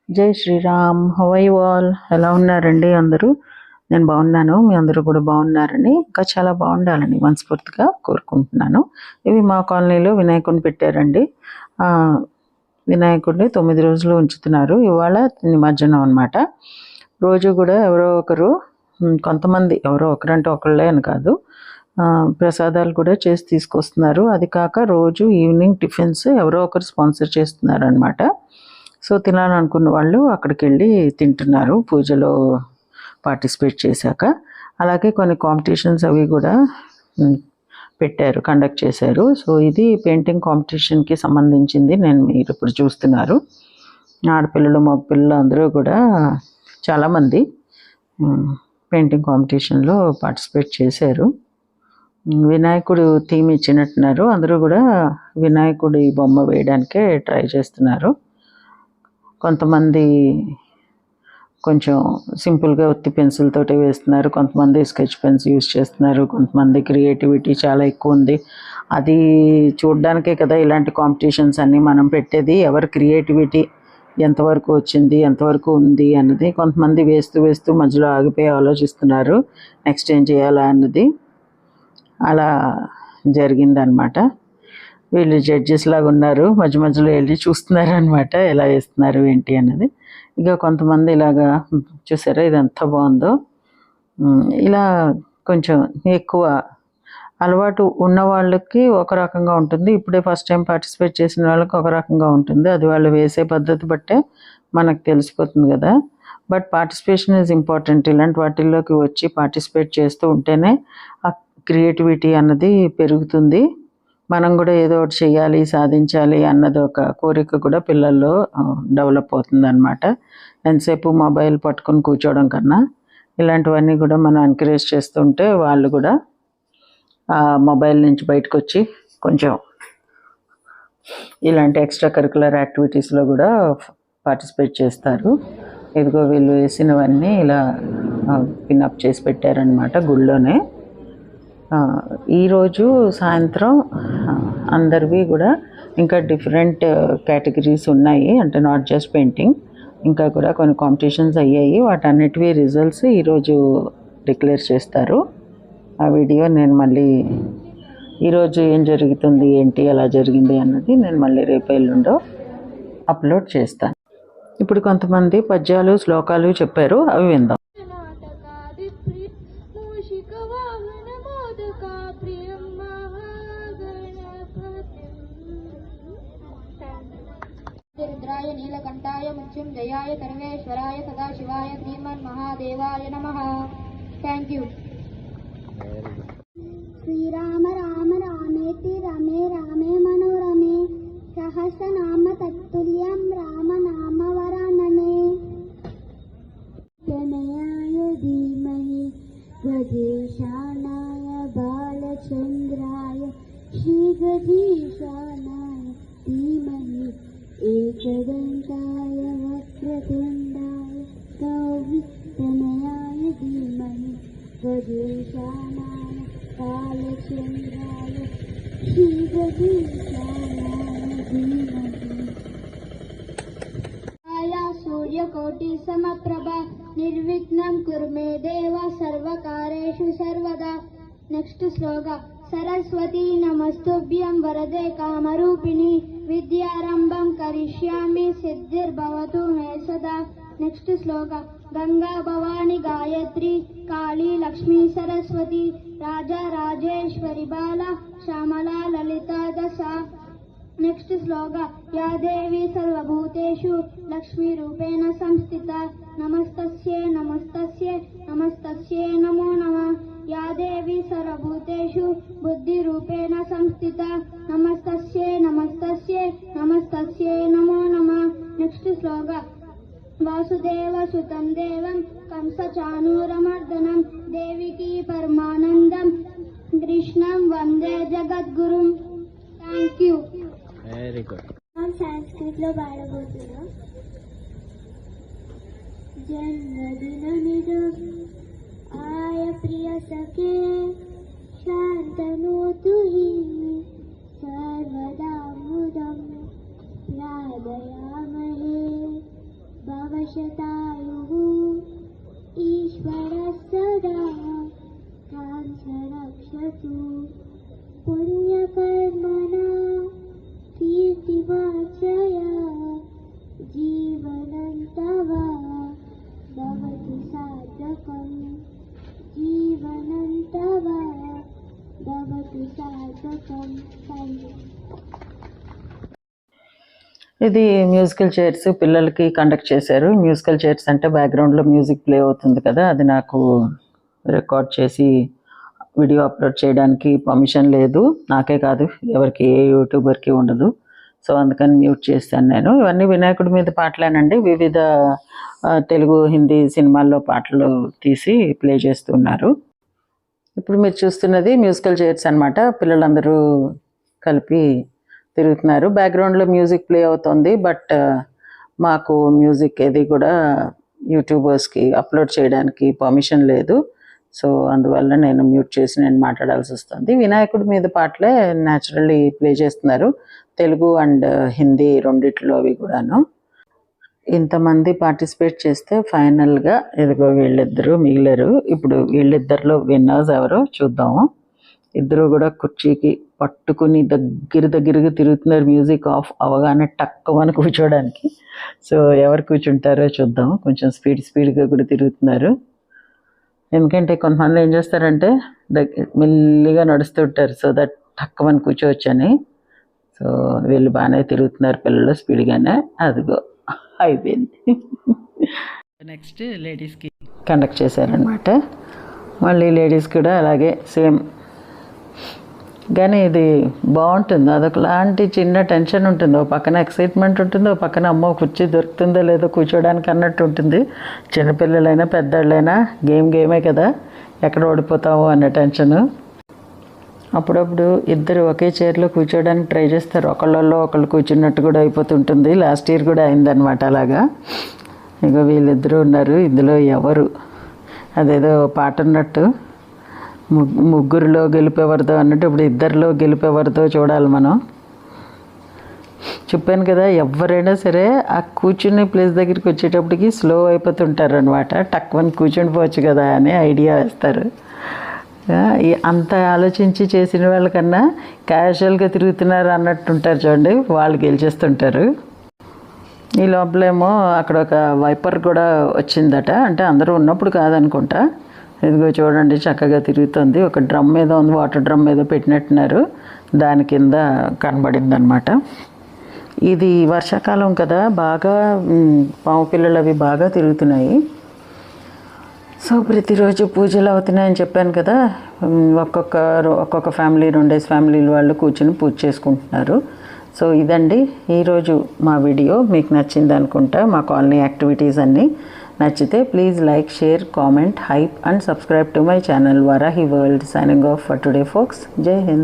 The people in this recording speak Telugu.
జై Shriram. How are you all? ఎలా ఉన్నారండి అందరూ? నేను బాగున్నాను, మీ అందరూ కూడా బాగున్నారని, ఇంకా చాలా బాగుండాలని మనస్ఫూర్తిగా కోరుకుంటున్నాను. ఇవి మా కాలనీలో వినాయకుడిని పెట్టారండి. వినాయకుడిని 9 రోజులు ఉంచుతున్నారు. ఇవాళ నిమజ్జనం అనమాట. రోజు కూడా ఎవరో ఒకరు, కొంతమంది, ఎవరో ఒకరంటే ఒకళ్ళే అని కాదు, ప్రసాదాలు కూడా చేసి తీసుకొస్తున్నారు. అది కాక రోజు ఈవినింగ్ టిఫిన్స్ ఎవరో ఒకరు స్పాన్సర్ చేస్తున్నారు అనమాట. సో తినాలనుకున్న వాళ్ళు అక్కడికి వెళ్ళి తింటున్నారు పూజలో పార్టిసిపేట్ చేశాక. అలాగే కొన్ని కాంపిటీషన్స్ అవి కూడా పెట్టారు, కండక్ట్ చేశారు. సో ఇది పెయింటింగ్ కాంపిటీషన్కి సంబంధించింది. మీరు ఇప్పుడు చూస్తున్నారు, ఆడపిల్లలు మగపిల్లలు అందరూ కూడా చాలామంది పెయింటింగ్ కాంపిటీషన్లో పార్టిసిపేట్ చేశారు. వినాయకుడు థీమ్ ఇచ్చినట్టున్నారు, అందరూ కూడా వినాయకుడి బొమ్మ వేయడానికే ట్రై చేస్తున్నారు. కొంతమంది కొంచెం సింపుల్గా ఉత్తి పెన్సిల్ తోటి వేస్తున్నారు, కొంతమంది స్కెచ్ పెన్స్ యూజ్ చేస్తున్నారు, కొంతమంది క్రియేటివిటీ చాలా ఎక్కువ ఉంది. అది చూడడానికే కదా ఇలాంటి కాంపిటీషన్స్ అన్నీ మనం పెట్టేది. ఎవరి క్రియేటివిటీ ఎంతవరకు వచ్చింది, ఎంతవరకు ఉంది అన్నది. కొంతమంది వేస్తూ వేస్తూ మధ్యలో ఆగిపోయి ఆలోచిస్తున్నారు నెక్స్ట్ ఏం చేయాలా అన్నది. అలా జరిగిందనమాట. వీళ్ళు జడ్జెస్ లాగా ఉన్నారు, మధ్య మధ్యలో వెళ్ళి చూస్తున్నారు అనమాట ఎలా వేస్తున్నారు ఏంటి అన్నది. ఇక కొంతమంది ఇలాగా చూసారా ఇది ఎంత బాగుందో. ఇలా కొంచెం ఎక్కువ అలవాటు ఉన్న వాళ్ళకి ఒక రకంగా ఉంటుంది, ఇప్పుడే ఫస్ట్ టైం పార్టిసిపేట్ చేసిన వాళ్ళకి ఒక రకంగా ఉంటుంది. అది వాళ్ళు వేసే పద్ధతి బట్టే మనకు తెలిసిపోతుంది కదా. But participation is important. ఇలాంటి వాటిల్లోకి వచ్చి పార్టిసిపేట్ చేస్తూ ఉంటేనే ఆ క్రియేటివిటీ అన్నది పెరుగుతుంది. మనం కూడా ఏదో ఒకటి చేయాలి, సాధించాలి అన్నది ఒక కోరిక కూడా పిల్లల్లో డెవలప్ అవుతుంది అనమాట. ఎంతసేపు మొబైల్ పట్టుకొని కూర్చోవడం కన్నా ఇలాంటివన్నీ కూడా మనం ఎంకరేజ్ చేస్తుంటే వాళ్ళు కూడా మొబైల్ నుంచి బయటకు వచ్చి కొంచెం ఇలాంటి ఎక్స్ట్రా కరికులర్ యాక్టివిటీస్లో కూడా పార్టిసిపేట్ చేస్తారు. ఇదిగో వీళ్ళు వేసినవన్నీ ఇలా పిన్అప్ చేసి పెట్టారనమాట గుళ్ళోనే. ఈరోజు సాయంత్రం అందరివి కూడా ఇంకా డిఫరెంట్ కేటగిరీస్ ఉన్నాయి, అంటే నాట్ జస్ట్ పెయింటింగ్, ఇంకా కూడా కొన్ని కాంపిటీషన్స్ అయ్యాయి. వాటన్నిటివి రిజల్ట్స్ ఈరోజు డిక్లేర్ చేస్తారు. ఆ వీడియో నేను మళ్ళీ ఈరోజు ఏం జరుగుతుంది ఏంటి ఎలా జరిగింది అన్నది నేను మళ్ళీ రేపు ఎల్లుండో అప్లోడ్ చేస్తాను. ఇప్పుడు కొంతమంది పద్యాలు శ్లోకాలు చెప్పారు, అవి విందాం. रुद्राय नीलकंठाय मृत्युंजयाय सर्वेश्वराय सदाशिवाय श्रीमन्महादेवाय नमः. Thank you. श्रीराम राम रामेति रमे रामे मनोरमे सहस्रनाम तत्तुल्यं राम नाम वरानने. तनयाय धीमहि गजेशानाय बालचंद्राय श्रीगजेशानाय धीमहि एकदन्ताय वक्रतुण्डाय तनयाय धीमहि गजेशानाय बालचन्द्राय श्रीगजेशानाय धीमहि. सूर्यकोटि समप्रभा निर्विघ्नं कुरु मे देव सर्वकारेषु सर्वदा. नेक्स्ट श्लोका. सरस्वती नमस्तुभ्यं वरदे कामरूपिणी विद्यारंभं करिष्यामि सिद्धिर्भवतु मे सदा. नेक्स्ट श्लोका. गंगा भवानी गायत्री काली लक्ष्मी सरस्वती राजा राजेश्वरी बाला श्यामला ललिता दशा. नेक्स्ट श्लोका. या देवी सर्वभूतेषु लक्ष्मी रूपेण संस्थिता नमस्तस्यै नमस्तस्यै नमस्तस्यै नमो नमः. या देवी सर्वभूतेषु बुद्धिरूपेण संस्थिता नमस्तस्यै नमस्तस्यै नमस्तस्यै नमो नमः. नेक्स्ट श्लोका. वासुदेवसुतं देवं कंसचाणूरमर्दनं देविकी परमानन्दं कृष्णं वंदे जगद्गुरुं. Thank you. Very good. हम संस्कृत లో పాడబోతున్నాం. जन्मदिनमिदं आय प्रिय सखे शान्तनोतु हि सर्वदा मुदं प्रार्थयामहे. शतायुः ईश्वरः सदा काञ्च रक्षतु पुण्यकर्मणा कीर्तिवाचया जीवनं तव भवतु सार्थकम् जीवनं तव भवतु सार्थकम् थैंक यू ఇది మ్యూజికల్ చైర్స్ పిల్లలకి కండక్ట్ చేశారు. మ్యూజికల్ చైర్స్ అంటే బ్యాక్గ్రౌండ్లో మ్యూజిక్ ప్లే అవుతుంది కదా, అది నాకు రికార్డ్ చేసి వీడియో అప్లోడ్ చేయడానికి పర్మిషన్ లేదు. నాకే కాదు, ఎవరికి ఏ యూట్యూబర్కి ఉండదు. సో అందుకని మ్యూట్ చేశాను నేను. ఇవన్నీ వినాయకుడి మీద పాటలేనండి. వివిధ తెలుగు హిందీ సినిమాల్లో పాటలు తీసి ప్లే చేస్తున్నారు. ఇప్పుడు మీరు చూస్తున్నది మ్యూజికల్ చైర్స్ అన్నమాట. పిల్లలందరూ కలిపి తిరుగుతున్నారు. బ్యాక్గ్రౌండ్లో మ్యూజిక్ ప్లే అవుతుంది. బట్ మాకు మ్యూజిక్ ఏది కూడా యూట్యూబర్స్కి అప్లోడ్ చేయడానికి పర్మిషన్ లేదు. సో అందువల్ల నేను మ్యూట్ చేసి నేను మాట్లాడాల్సి వస్తుంది. వినాయకుడి మీద పాటలే న్యాచురల్లీ ప్లే చేస్తున్నారు, తెలుగు అండ్ హిందీ రెండిట్లో అవి కూడాను. ఇంతమంది పార్టిసిపేట్ చేస్తే ఫైనల్గా ఇదిగో వీళ్ళిద్దరూ మిగిలారు. ఇప్పుడు వీళ్ళిద్దరిలో విన్నర్స్ ఎవరో చూద్దాము. ఇద్దరు కూడా కుర్చీకి పట్టుకుని దగ్గరగా తిరుగుతున్నారు. మ్యూజిక్ ఆఫ్ అవగానే టక్కుమని కూర్చోడానికి. సో ఎవరు కూర్చుంటారో చూద్దాం. కొంచెం స్పీడ్గా కూడా తిరుగుతున్నారు. ఎందుకంటే కొంతమంది ఏం చేస్తారంటే మెల్లిగా నడుస్తుంటారు, సో దట్ టక్కుమని కూర్చోవచ్చని. సో వీళ్ళు బాగానే తిరుగుతున్నారు పిల్లలు స్పీడ్గానే. అదిగో అయిపోయింది. నెక్స్ట్ లేడీస్కి కండక్ట్ చేశారనమాట. మళ్ళీ లేడీస్ కూడా అలాగే సేమ్. కానీ ఇది బాగుంటుంది. అదొకలాంటి చిన్న టెన్షన్ ఉంటుంది. ఓ పక్కన ఎక్సైట్మెంట్ ఉంటుంది, ఓ పక్కన అమ్మో కుర్చీ దొరుకుతుందో లేదో కూర్చోడానికి అన్నట్టు ఉంటుంది. చిన్నపిల్లలైనా పెద్దవాళ్ళైనా గేమే కదా, ఎక్కడ ఓడిపోతామో అన్న టెన్షను. అప్పుడప్పుడు ఇద్దరు ఒకే చైర్లో కూర్చోడానికి ట్రై చేస్తారు. ఒకళ్ళల్లో ఒకళ్ళు కూర్చున్నట్టు కూడా అయిపోతుంటుంది. లాస్ట్ ఇయర్ కూడా అయిందనమాట అలాగా. ఇక వీళ్ళిద్దరూ ఉన్నారు. ఇందులో ఎవరు అదేదో పాట ఉన్నట్టు ముగ్గురులో గెలిపేవారితో అన్నట్టు ఇప్పుడు ఇద్దరిలో గెలిపేవారితో చూడాలి మనం. చెప్పాను కదా, ఎవరైనా సరే ఆ కూర్చునే ప్లేస్ దగ్గరికి వచ్చేటప్పటికి స్లో అయిపోతుంటారు అనమాట. టక్కువని కూర్చుండిపోవచ్చు కదా అని ఐడియా వేస్తారు. అంత ఆలోచించి చేసిన వాళ్ళకన్నా క్యాజువల్గా తిరుగుతున్నారు అన్నట్టుంటారు చూడండి, వాళ్ళు గెలిచేస్తుంటారు. ఈ లోపలేమో అక్కడ ఒక వైపర్ కూడా వచ్చిందట. అంటే అందరూ ఉన్నప్పుడు కాదనుకుంటా. ఇదిగో చూడండి చక్కగా తిరుగుతుంది. ఒక డ్రమ్ మీద ఉంది, వాటర్ డ్రమ్ మీద పెట్టినట్టున్నారు, దాని కింద కనబడింది అనమాట. ఇది వర్షాకాలం కదా, బాగా పాము పిల్లలు అవి బాగా తిరుగుతున్నాయి. సో ప్రతిరోజు పూజలు అవుతున్నాయని చెప్పాను కదా. ఒక్కొక్క ఫ్యామిలీ 2 ఫ్యామిలీల వాళ్ళు కూర్చుని పూజ చేసుకుంటున్నారు. సో ఇదండి ఈరోజు మా వీడియో. మీకు నచ్చింది అనుకుంటా. మా కాలనీ యాక్టివిటీస్ అన్నీ నచ్చితే please like, share, comment, hype and subscribe to my channel Varahi World. Signing off for today folks. Jai Hind.